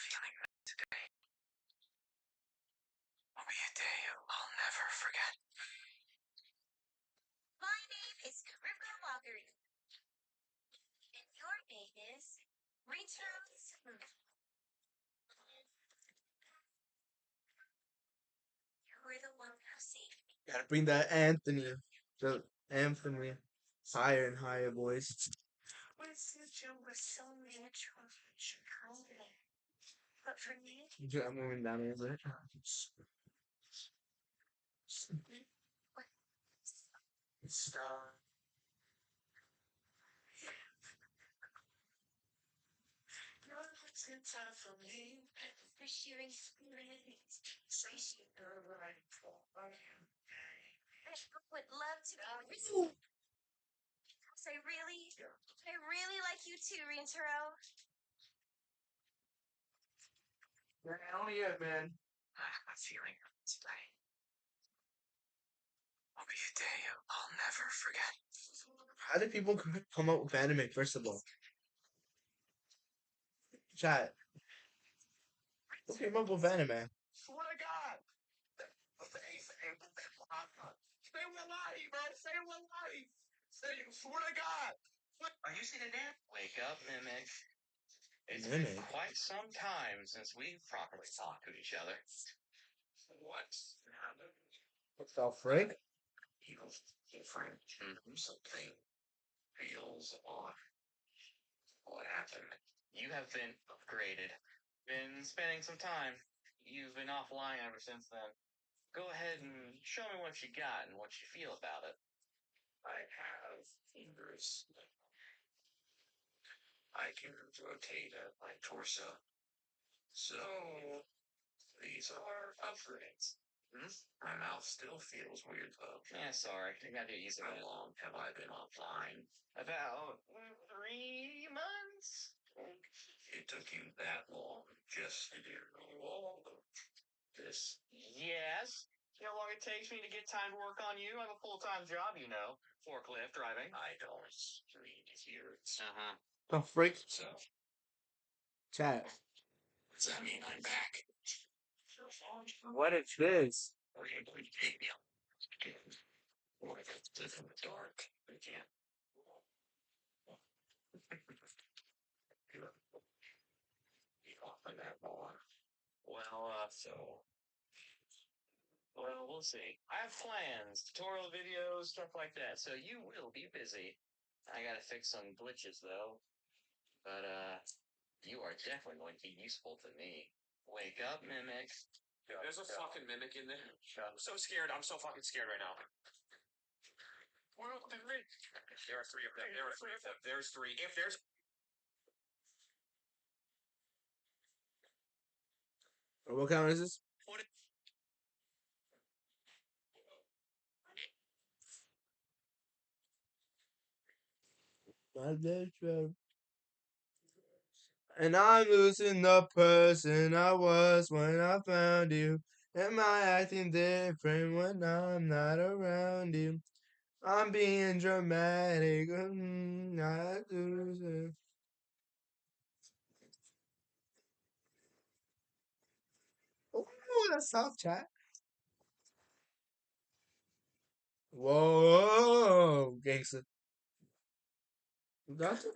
feeling today will be a day I'll never forget. My name is Karima Walker. And your name is Retro Smooth. You're the one who saved me. Gotta bring that Anthony. The Anthony. Higher and higher, boys. You were so natural and kind. But for me, I'm moving down a little bit. you're time for me. For sharing experience. I would love to be. I really like you too, Rintaro. Only yet, man. I'm feeling today will be a day I'll never forget. How do people come up with anime, first of all? Chat. Who came up with anime? Swear to God. Say wallahi, bro. Say wallahi. Swear to God. Are you seeing a damn? Wake up, Mimic. It's been Mimic? quite some time since we've properly talked to each other. What's happened? What's up, Frank? Feels different. Something feels off. What happened? You have been upgraded. Been spending some time. You've been offline ever since then. Go ahead and show me what you got and what you feel about it. I have fingers. I can rotate my torso. So, these are upgrades. My mouth still feels weird though. Yeah, sorry. I gotta get used to it. How long have I been offline? About 3 months? It took you that long just to do all of this? Yes. You know how long it takes me to get time to work on you? I have a full-time job, you know. Forklift driving. I don't need to hear it. Uh-huh. The freak? So, Chat. does that mean I'm back? What is this? Or are you going to take me out again? Or if it's just in the dark again? You offer that more. Well, we'll see. I have plans, tutorial videos, stuff like that, so you will be busy. I gotta fix some glitches, though. But, you are definitely going to be useful to me. Wake up, Mimic. There's a fucking Mimic in there. I'm so scared. I'm so fucking scared right now. There are 3 of them. There are 3 of them. There's 3. If there's... What kind is this? My best friend. And I'm losing the person I was when I found you. Am I acting different when I'm not around you? I'm being dramatic. I do. Oh, that's soft chat. Whoa, gangster. That's it?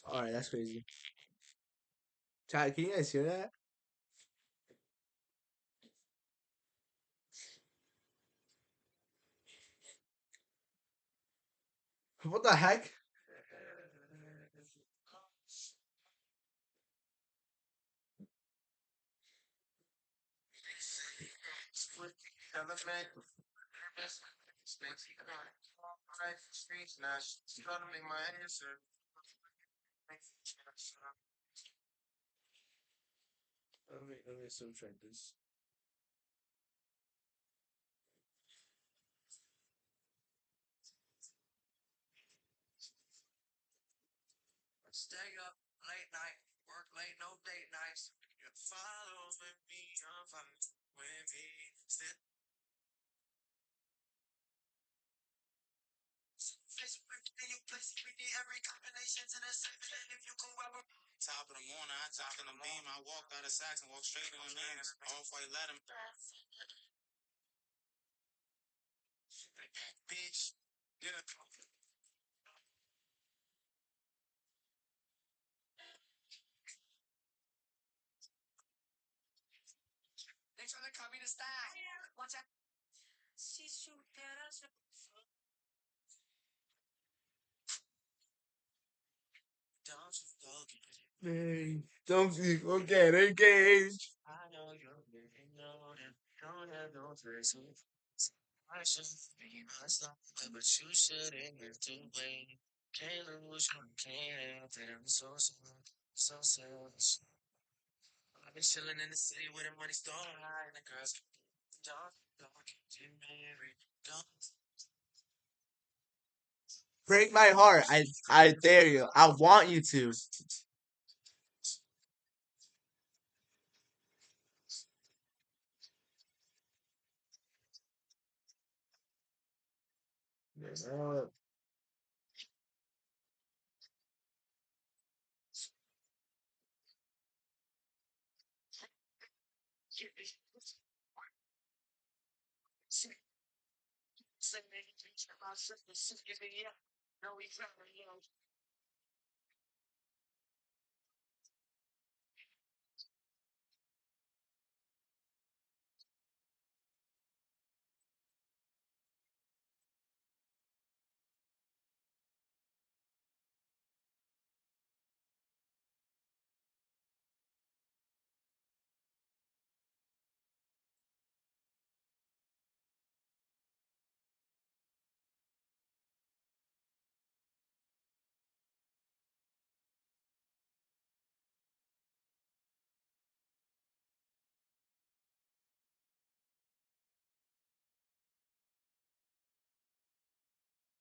Alright, that's crazy. Chat, can you guys hear that? What the heck? Let me subtract this. Stay up late night, work late, no date nights. You follow with me, I'm fine with me. Still. Facebook, you place every combination. Top of the morning, I top in the beam. I walked out of Saks and walked straight to the names. Off white, let him. Bitch. Yeah. They trying to copy the style. Watch out. Don't you forget. Hey, don't people get engaged? I know you're living loaded. Don't have no person. I should be myself, but you shouldn't have to wait. Can't lose, you can't. I'm so sad, so selfish. I've been chilling in the city with a money store high, and the girls don't get married. Don't. Break my heart. I dare you. I want you to.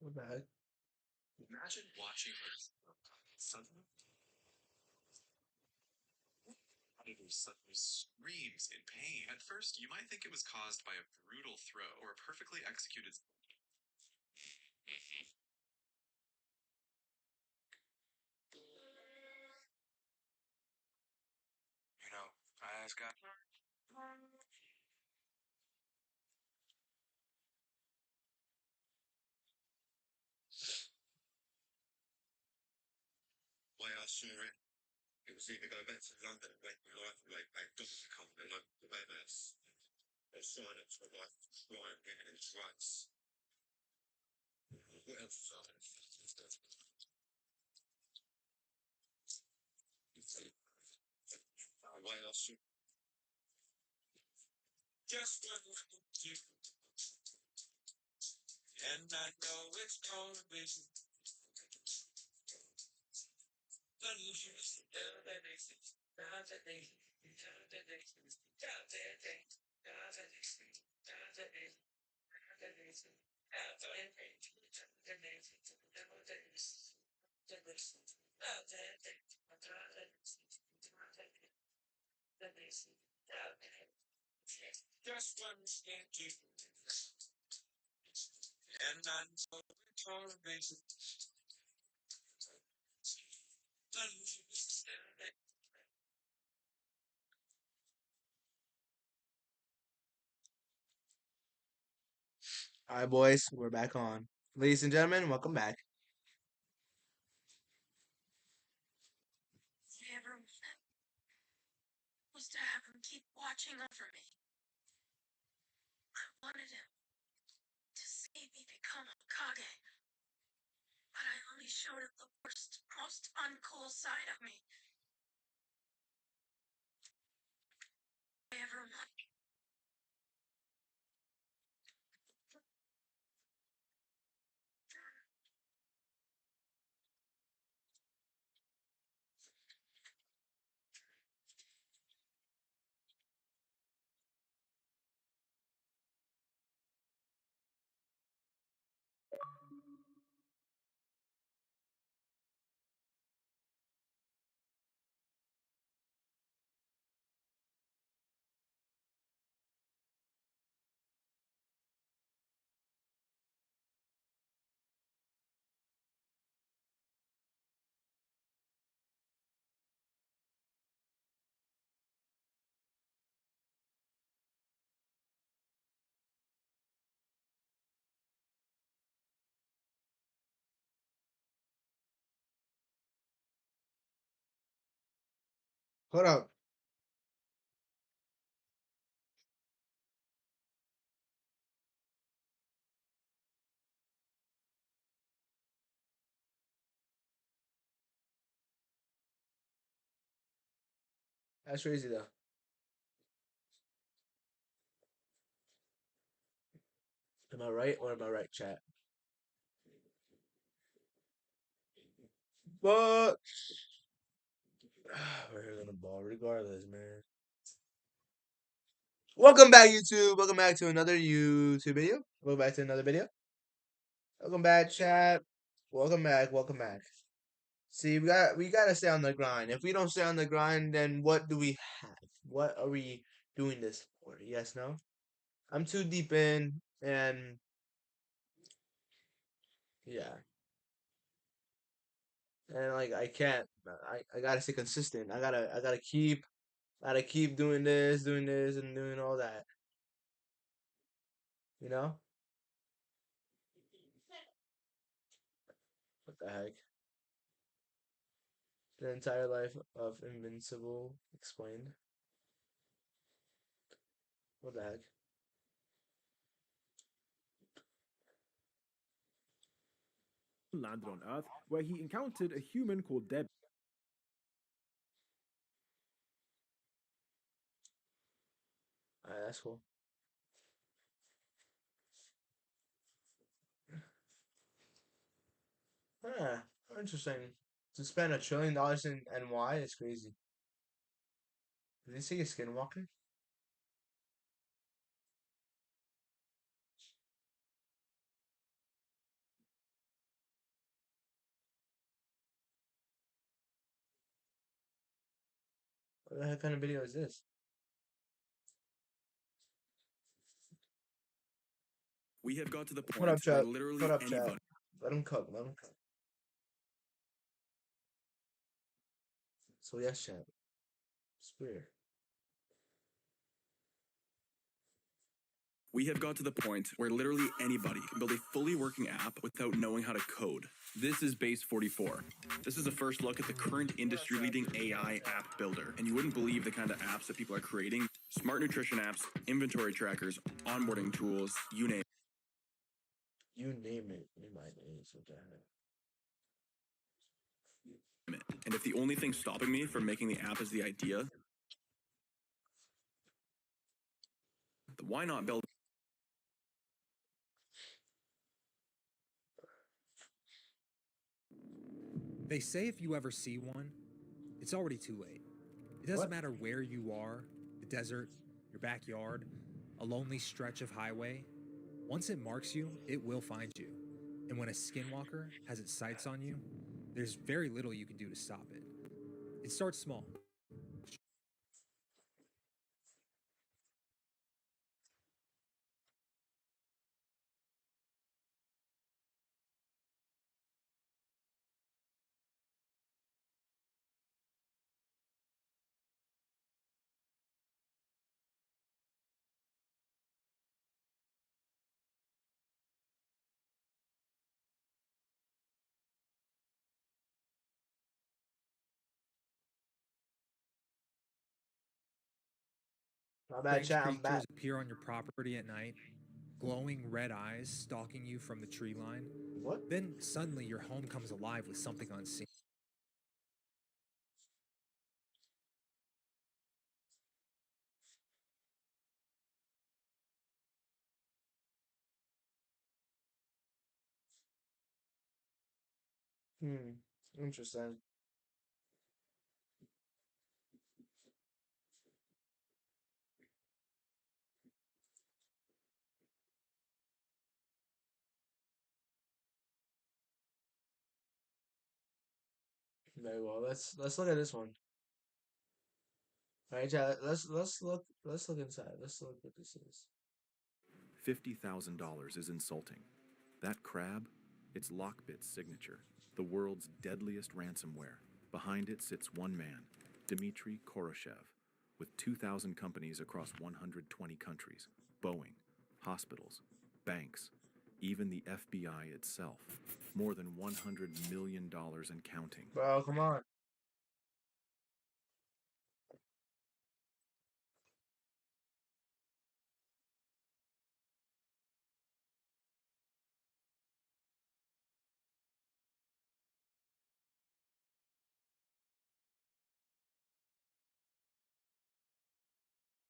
We're back. Imagine watching Earth suddenly. Suddenly screams in pain. At first, you might think it was caused by a brutal throw or a perfectly executed. You know, I asked God. Why I saw it, it was either go back to London and make my life like Dr. Become the local badass, or sign up to a life of crime, getting in drugs. What else was I doing? Why I saw just what you and I know it's gonna be. Just understand you, and I know it's gonna be. All right, boys, we're back on. Ladies and gentlemen, welcome back. Never was to have him keep watching over me. I wanted him to see me become Hokage, but I only showed him the worst, most uncool side of me. I ever wanted. Hold up. That's crazy though. Am I right or am I right, chat? But we're here on the ball regardless, man. Welcome back, YouTube. Welcome back to another YouTube video. Welcome back to another video. Welcome back, chat. Welcome back. Welcome back. See, we gotta stay on the grind. If we don't stay on the grind, then what do we have? What are we doing this for? Yes, no? I'm too deep in, and yeah. And like I can't. I gotta stay consistent. I gotta keep doing this, and doing all that. You know? What the heck? The entire life of Invincible explained. What the heck? Landed on Earth, where he encountered a human called Deb. Alright, that's cool. Huh, interesting. To spend $1 trillion in NY is crazy. Did they say a skinwalker? What the heck kind of video is this? We have got to the point What up, where chat? literally What up, chat? anybody. Let him cook. Let him cook. So yes, chat. It's weird. We have got to the point where literally anybody can build a fully working app without knowing how to code. This is Base 44. This is a first look at the current industry-leading AI app builder, and you wouldn't believe the kind of apps that people are creating. Smart nutrition apps, inventory trackers, onboarding tools, you name You name it. In my days, what the heck? it. And if the only thing stopping me from making the app is the idea, then why not build? They say if you ever see one, it's already too late. It doesn't What? matter where you are, the desert, your backyard, a lonely stretch of highway. Once it marks you, it will find you. And when a skinwalker has its sights on you, there's very little you can do to stop it. It starts small. My bad, Strange chat. I'm back. creatures appear on your property at night, glowing red eyes stalking you from the tree line. What? Then suddenly your home comes alive with something unseen. Interesting. Very well. Let's look at this one. All right, chat. Let's look inside. Let's look what this is. $50,000 is insulting. That crab, it's Lockbit's signature, the world's deadliest ransomware. Behind it sits one man, Dmitry Koroshev, with 2,000 companies across 120 countries, Boeing, hospitals, banks, even the FBI itself. More than $100 million and counting. Bro, come on.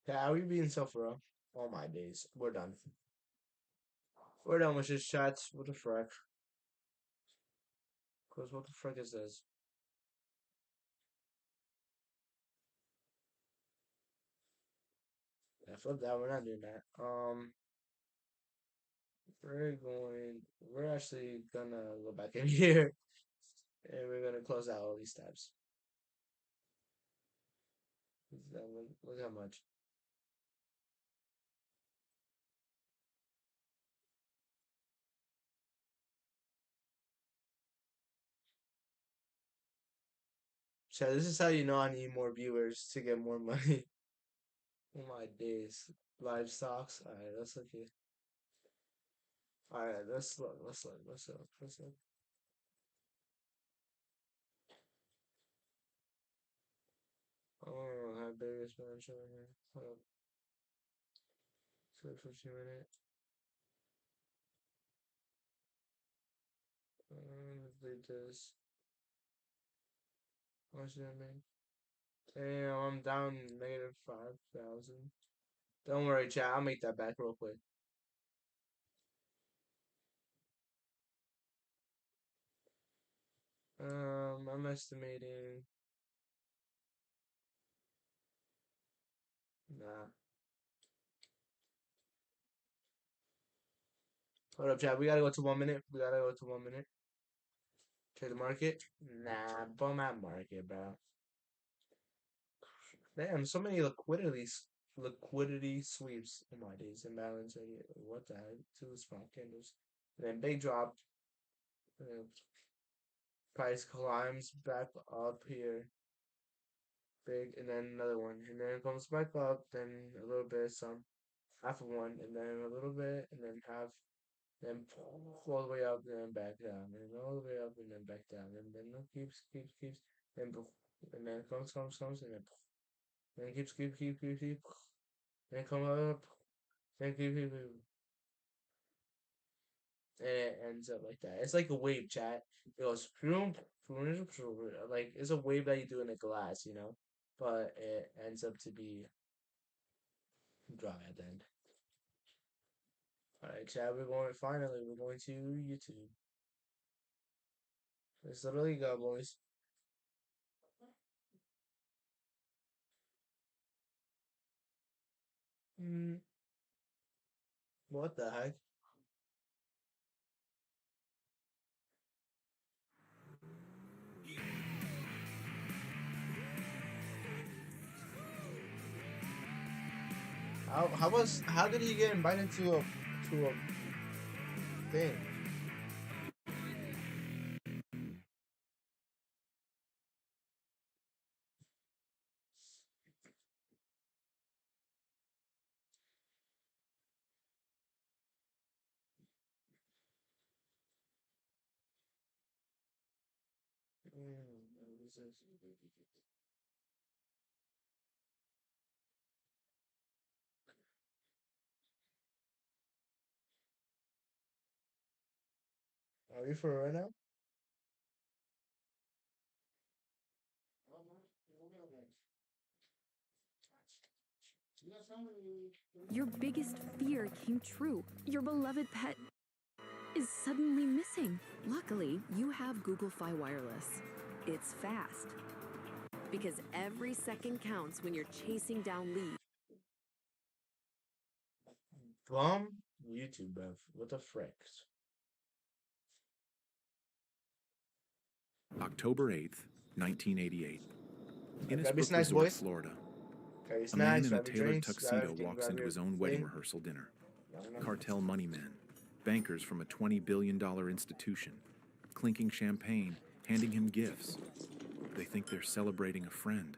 Yeah, are we being so for real? All my days. We're done. We're done with this chat. What the frick? Cause what the frick is this? Yeah, flip that. We're not doing that. We're actually gonna go back in here and we're gonna close out all these tabs. Look how much. So this is how you know I need more viewers to get more money. Oh my days. Live stocks. Alright, let's look here. Alright, let's look. Oh, how big is man showing here? Hold up. Switch for 2 minutes. Let's delete this. How much did I make? Damn, I'm down negative 5,000. Don't worry, chat. I'll make that back real quick. I'm estimating. Nah. Hold up, chat. We gotta go to 1 minute. Trade the market. Nah, bum out market, bro. Damn, so many liquidity sweeps in my days. Imbalance. What the heck? 2 small candles. And then big drop. And then price climbs back up here. Big, and then another one. And then it comes back up. Then a little bit, some half of one, and then a little bit, and then half. Then all the way up, and then back down, and all the way up, and then back down, and then it keeps, then and then comes, and then keeps, then come up, then keep, and it ends up like that. It's like a wave, chat. It goes, like it's a wave that you do in a glass, but it ends up to be dry at the end. Alright, chat, we're going to YouTube. Let's literally go, boys. What the heck? How did he get invited to a thing? What is this? Are we for right now? Your biggest fear came true. Your beloved pet is suddenly missing. Luckily, you have Google Fi Wireless. It's fast. Because every second counts when you're chasing down leads. Bum YouTube, bruv. What the frick? October 8th, 1988. Grab your Innisbrook snacks, Resort, boys. Florida. Grab your A man snacks, in a grab your tailored drinks, tuxedo everything, walks grab into your his own wedding thing. rehearsal dinner. No. Cartel money men, bankers from a $20 billion institution, clinking champagne, handing him gifts. They think they're celebrating a friend.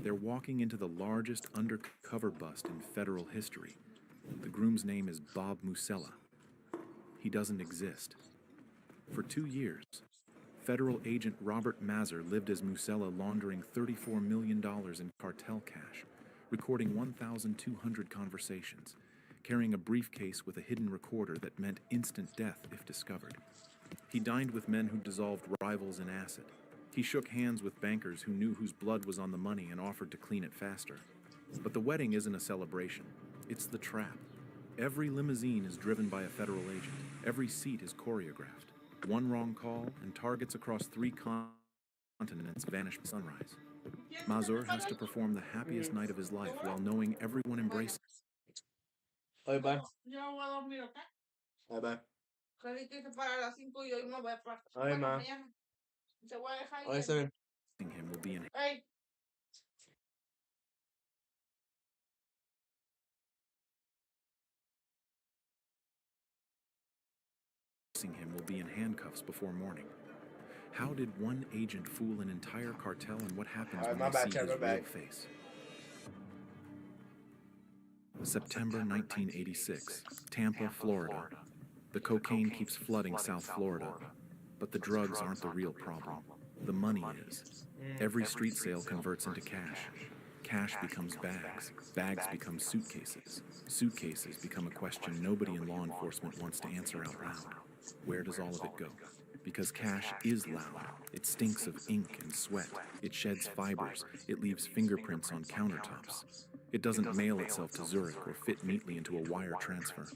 They're walking into the largest undercover bust in federal history. The groom's name is Bob Musella. He doesn't exist. For 2 years, federal agent Robert Mazur lived as Musella, laundering $34 million in cartel cash, recording 1,200 conversations, carrying a briefcase with a hidden recorder that meant instant death if discovered. He dined with men who dissolved rivals in acid. He shook hands with bankers who knew whose blood was on the money and offered to clean it faster. But the wedding isn't a celebration. It's the trap. Every limousine is driven by a federal agent. Every seat is choreographed. One wrong call and targets across 3 continents vanish by sunrise. Mazur has to perform the happiest night of his life while knowing everyone embraces. Okay, bye. Yo no voy a dormir, ¿ok? Bye bye. Freddy tiene para las 5 y yo me voy para Ay, ma. mañana. Te voy a dejar Okay, sir. Him will be in Hey. him will be in handcuffs before morning. How did one agent fool an entire cartel, and what happens when my they bad, see his my real bad. face? September 1986, Tampa, Florida. The cocaine keeps flooding South Florida, but the drugs aren't the real problem. The money is. Every street sale converts into cash. Cash becomes bags. Bags become suitcases. Suitcases become a question nobody in law enforcement wants to answer out loud. Where does all of it go? Because cash is loud. It stinks of ink and sweat. It sheds fibers. It leaves fingerprints on countertops. It doesn't mail itself to Zurich or fit neatly into a wire transfer.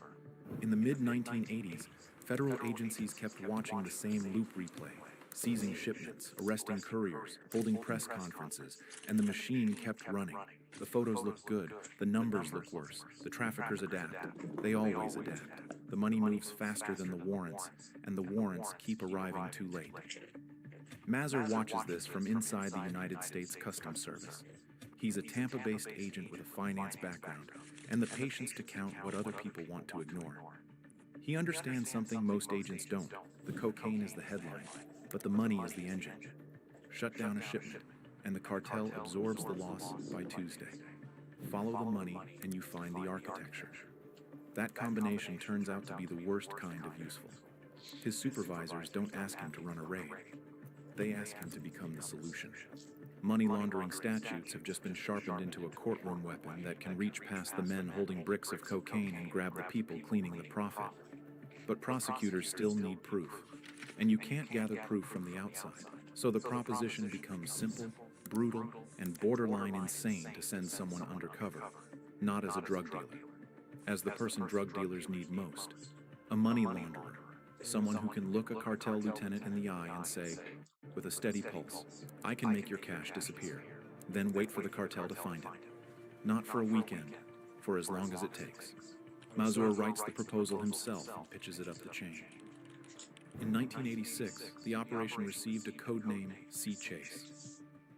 In the mid-1980s, federal agencies kept watching the same loop replay, seizing shipments, arresting couriers, holding press conferences, and the machine kept running. The photos look good, the numbers look worse, the traffickers adapt. They always adapt. The money moves faster than the warrants, and the warrants keep arriving too late. Mazur watches this from inside the United States Customs Service. He's a Tampa-based agent with a finance background, and the patience to count what other people want to ignore. He understands something most agents don't. The cocaine is the headline, but the money is the engine. Shut down a shipment, and the cartel absorbs the loss by Tuesday. Follow the money, and you find the architecture. That combination turns out to be the worst kind of useful. His supervisors don't ask him to run a raid. They ask him to become the solution. Money laundering statutes have just been sharpened into a courtroom weapon that can reach past the men holding bricks of cocaine and grab the people cleaning the profit. But prosecutors still need proof, and you can't gather proof from the outside. So the proposition becomes simple, brutal, and borderline insane to send someone undercover, not as a drug dealer, as the person drug dealers need most, a money launderer, someone who can look a cartel lieutenant in the eye and say, with a steady pulse, I can make your cash disappear, then wait for the cartel to find it. Not for a weekend, for as long as it takes. Mazur writes the proposal himself and pitches it up the chain. In 1986, the operation received a code name Sea Chase.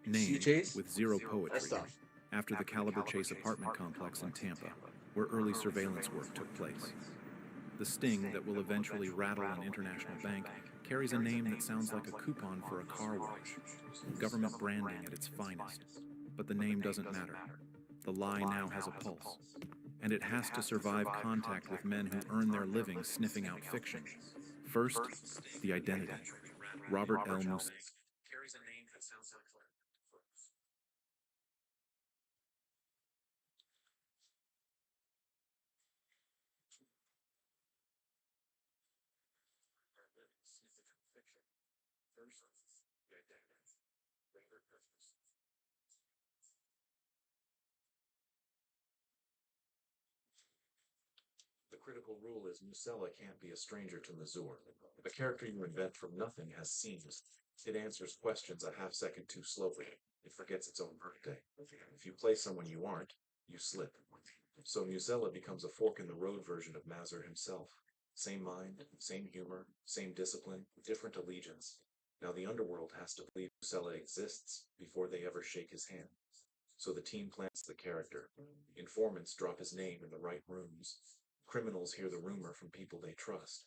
Named Chase? with zero That's poetry, tough. after the Caliber Chase apartment complex in Tampa, where early surveillance work took place. The sting that will eventually rattle an international bank carries a name that sounds like a coupon for a car wash. Government branding at its finest. But the name doesn't matter. The lie now has a pulse. And it has to survive contact with men who earn their living sniffing out fiction. First, the identity. Robert L. Musella carries a name that sounds like The critical rule is Musella can't be a stranger to Mazur. A character you invent from nothing has scenes. It answers questions a half-second too slowly. It forgets its own birthday. If you play someone you aren't, you slip. So Musella becomes a fork-in-the-road version of Mazur himself. Same mind, same humor, same discipline, different allegiance. Now the underworld has to believe Musella exists before they ever shake his hand. So the team plants the character. Informants drop his name in the right rooms. Criminals hear the rumor from people they trust.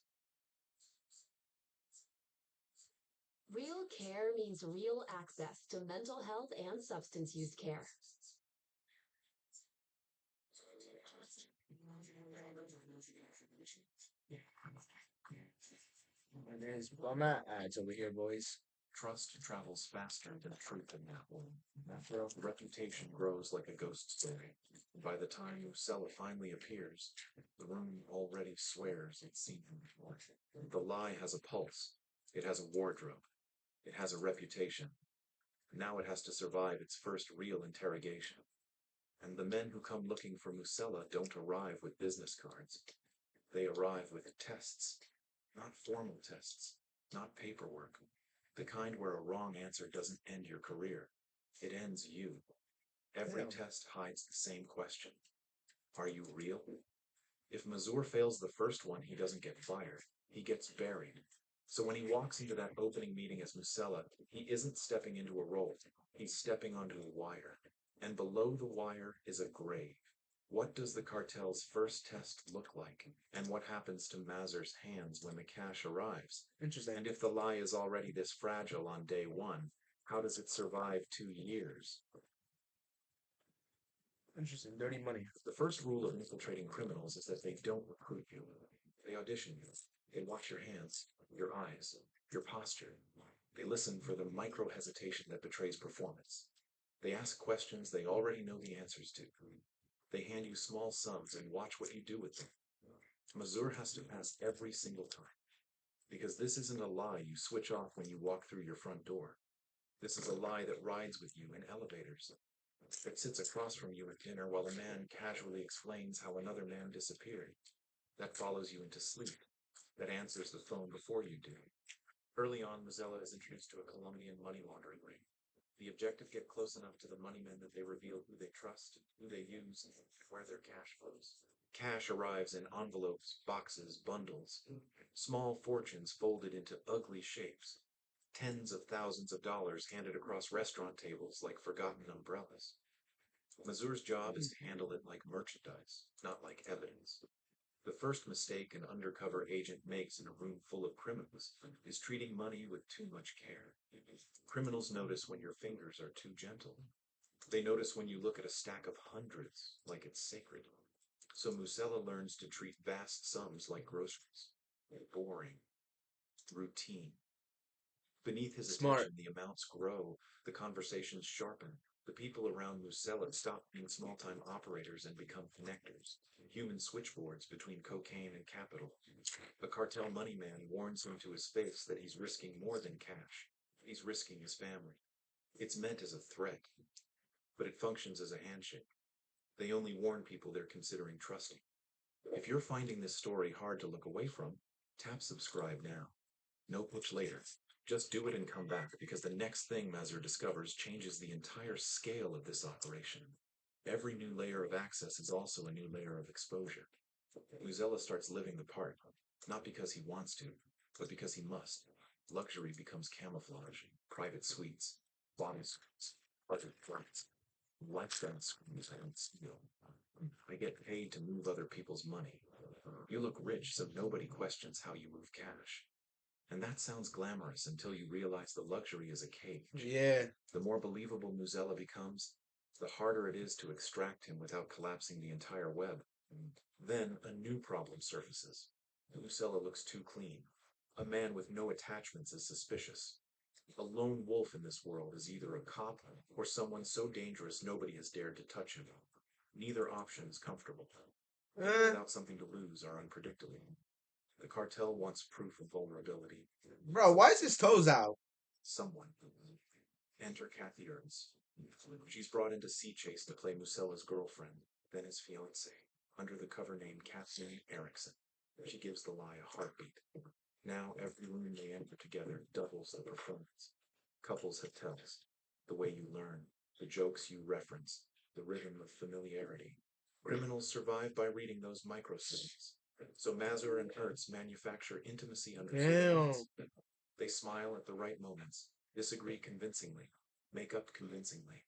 Real care means real access to mental health and substance use care. And there's bummer ads over here, boys. Trust travels faster than truth in that one. After all, reputation grows like a ghost story. By the time Musella finally appears, the room already swears it's seen him before. The lie has a pulse. It has a wardrobe. It has a reputation. Now it has to survive its first real interrogation. And the men who come looking for Musella don't arrive with business cards. They arrive with tests. Not formal tests, not paperwork. The kind where a wrong answer doesn't end your career. It ends you. Every test hides the same question. Are you real? If Mazur fails the first one, he doesn't get fired. He gets buried. So when he walks into that opening meeting as Musella, he isn't stepping into a role. He's stepping onto a wire. And below the wire is a grave. What does the cartel's first test look like? And what happens to Mazur's hands when the cash arrives? Interesting. And if the lie is already this fragile on day one, how does it survive 2 years? Interesting. Dirty money. The first rule of infiltrating criminals is that they don't recruit you. They audition you. They watch your hands, your eyes, your posture. They listen for the micro-hesitation that betrays performance. They ask questions they already know the answers to. They hand you small sums and watch what you do with them. Mazur has to pass every single time. Because this isn't a lie you switch off when you walk through your front door. This is a lie that rides with you in elevators. That sits across from you at dinner while a man casually explains how another man disappeared. That follows you into sleep. That answers the phone before you do. Early on, Musella is introduced to a Colombian money laundering ring. The objective: get close enough to the moneymen that they reveal who they trust, who they use, and where their cash flows. Cash arrives in envelopes, boxes, bundles. Small fortunes folded into ugly shapes. Tens of thousands of dollars handed across restaurant tables like forgotten umbrellas. Mazur's job is to handle it like merchandise, not like evidence. The first mistake an undercover agent makes in a room full of criminals is treating money with too much care. Criminals notice when your fingers are too gentle. They notice when you look at a stack of hundreds like it's sacred. So Musella learns to treat vast sums like groceries. Boring. Routine. Beneath his attention, the amounts grow, the conversations sharpen. The people around Musella stop being small-time operators and become connectors, human switchboards between cocaine and capital. A cartel moneyman warns him to his face that he's risking more than cash. He's risking his family. It's meant as a threat, but it functions as a handshake. They only warn people they're considering trusting. If you're finding this story hard to look away from, tap subscribe now. No pitch later. Just do it and come back, because the next thing Mazur discovers changes the entire scale of this operation. Every new layer of access is also a new layer of exposure. Musella starts living the part, not because he wants to, but because he must. Luxury becomes camouflage, private suites, body suites, budget flights, lifestyle screens I don't steal. I get paid to move other people's money. You look rich, so nobody questions how you move cash. And that sounds glamorous until you realize the luxury is a cage. Yeah. The more believable Musella becomes, the harder it is to extract him without collapsing the entire web. Then a new problem surfaces. Musella looks too clean. A man with no attachments is suspicious. A lone wolf in this world is either a cop or someone so dangerous nobody has dared to touch him. Neither option is comfortable. Without something to lose are unpredictable. The cartel wants proof of vulnerability. Bro, why is his toes out? Someone. Enter Kathy Ernst. She's brought into Sea Chase to play Musella's girlfriend, then his fiancée, under the cover name Kathleen Erickson. She gives the lie a heartbeat. Now every room they enter together doubles the performance. Couples hotels, the way you learn, the jokes you reference, the rhythm of familiarity. Criminals survive by reading those micro-scenes. So Mazur and Ernst manufacture intimacy under surveillance. They smile at the right moments, disagree convincingly, make up convincingly.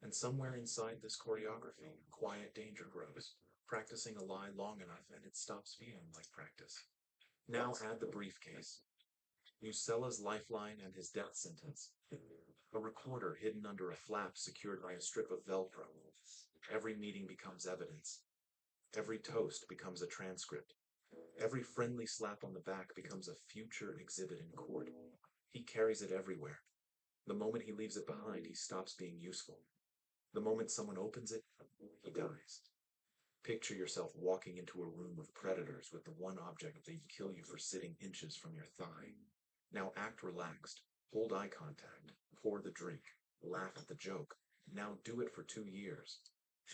And somewhere inside this choreography, quiet danger grows. Practicing a lie long enough and it stops feeling like practice. Now add the briefcase. Musella's lifeline and his death sentence. A recorder hidden under a flap secured by a strip of Velcro. Every meeting becomes evidence. Every toast becomes a transcript. Every friendly slap on the back becomes a future exhibit in court. He carries it everywhere. The moment he leaves it behind, he stops being useful. The moment someone opens it, he dies. Picture yourself walking into a room of predators with the one object they'd kill you for sitting inches from your thigh. Now act relaxed, hold eye contact, pour the drink, laugh at the joke. Now do it for 2 years.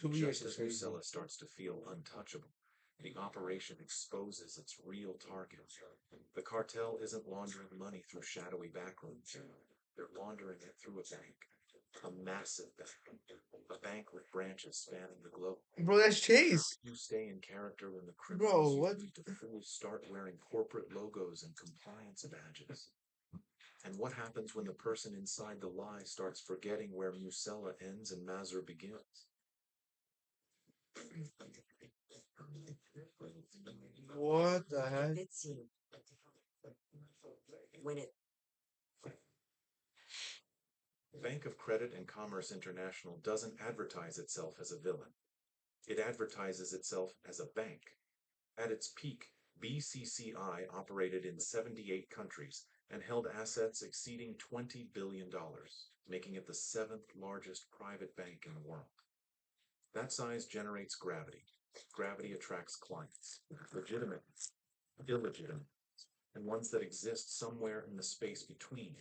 2 Just years as is crazy. Musella starts to feel untouchable, the operation exposes its real target. The cartel isn't laundering money through shadowy backrooms. They're laundering it through a bank. A massive bank. A bank with branches spanning the globe. Bro, that's Chase. You stay in character when the Bro, criminals what? you need to fool start wearing corporate logos and compliance badges. And what happens when the person inside the lie starts forgetting where Musella ends and Mazur begins? What the heck? Fits you. When it Bank of Credit and Commerce International doesn't advertise itself as a villain. It advertises itself as a bank. At its peak, BCCI operated in 78 countries and held assets exceeding $20 billion, making it the 7th largest private bank in the world. That size generates gravity. Gravity attracts clients, legitimate, illegitimate, and ones that exist somewhere in the space between,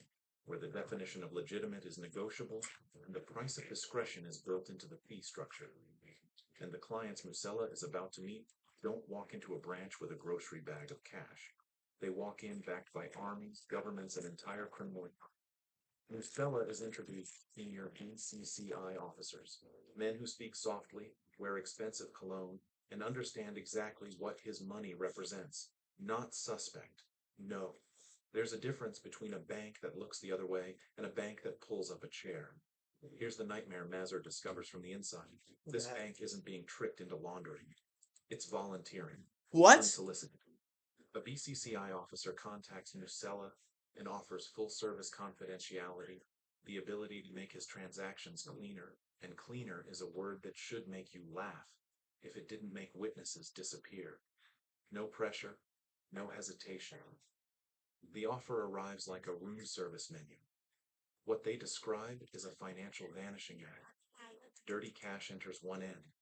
where the definition of legitimate is negotiable and the price of discretion is built into the fee structure. And the clients Musella is about to meet don't walk into a branch with a grocery bag of cash. They walk in backed by armies, governments, and entire criminal. Musella is introduced senior BCCI officers, men who speak softly, wear expensive cologne, and understand exactly what his money represents. Not suspect. No. There's a difference between a bank that looks the other way and a bank that pulls up a chair. Here's the nightmare Mazur discovers from the inside. This bank isn't being tricked into laundering. It's volunteering. What? Unsolicited. A BCCI officer contacts Musella and offers full-service confidentiality, the ability to make his transactions cleaner, and cleaner is a word that should make you laugh if it didn't make witnesses disappear. No pressure, no hesitation. The offer arrives like a room service menu. What they describe is a financial vanishing act. Dirty cash enters one end.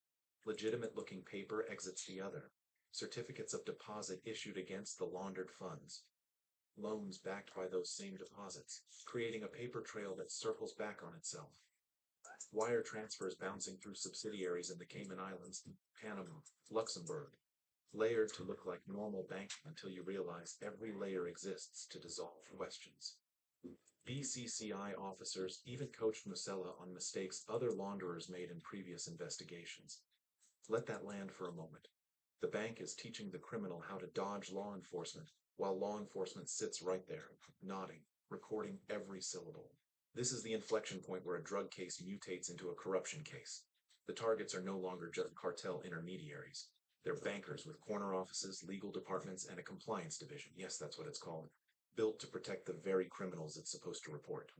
Legitimate-looking paper exits the other. Certificates of deposit issued against the laundered funds. Loans backed by those same deposits, creating a paper trail that circles back on itself. Wire transfers bouncing through subsidiaries in the Cayman Islands, Panama, Luxembourg, layered to look like normal banking until you realize every layer exists to dissolve questions. BCCI officers even coached Musella on mistakes other launderers made in previous investigations. Let that land for a moment. The bank is teaching the criminal how to dodge law enforcement, while law enforcement sits right there, nodding, recording every syllable. This is the inflection point where a drug case mutates into a corruption case. The targets are no longer just cartel intermediaries. They're bankers with corner offices, legal departments, and a compliance division. Yes, that's what it's called. Built to protect the very criminals it's supposed to report.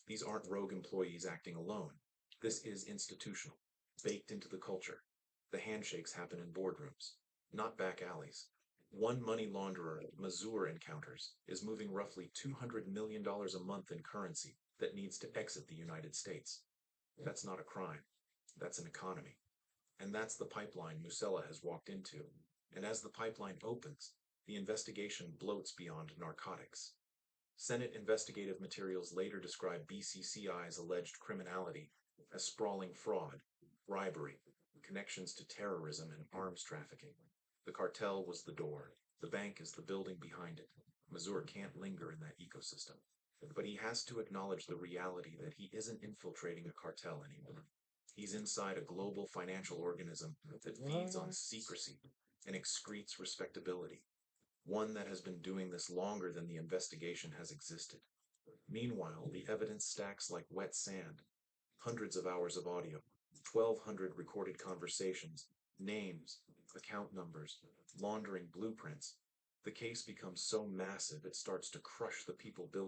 These aren't rogue employees acting alone. This is institutional, baked into the culture. The handshakes happen in boardrooms, not back alleys. One money launderer Mazur encounters is moving roughly $200 million a month in currency that needs to exit the United States. That's not a crime. That's an economy. And that's the pipeline Musella has walked into. And as the pipeline opens, the investigation bloats beyond narcotics. Senate investigative materials later describe BCCI's alleged criminality as sprawling fraud, bribery, connections to terrorism and arms trafficking. The cartel was the door. The bank is the building behind it. Mazur can't linger in that ecosystem. But he has to acknowledge the reality that he isn't infiltrating a cartel anymore. He's inside a global financial organism that feeds on secrecy and excretes respectability. One that has been doing this longer than the investigation has existed. Meanwhile, the evidence stacks like wet sand. Hundreds of hours of audio, 1,200 recorded conversations, names, account numbers, laundering blueprints. The case becomes so massive it starts to crush the people building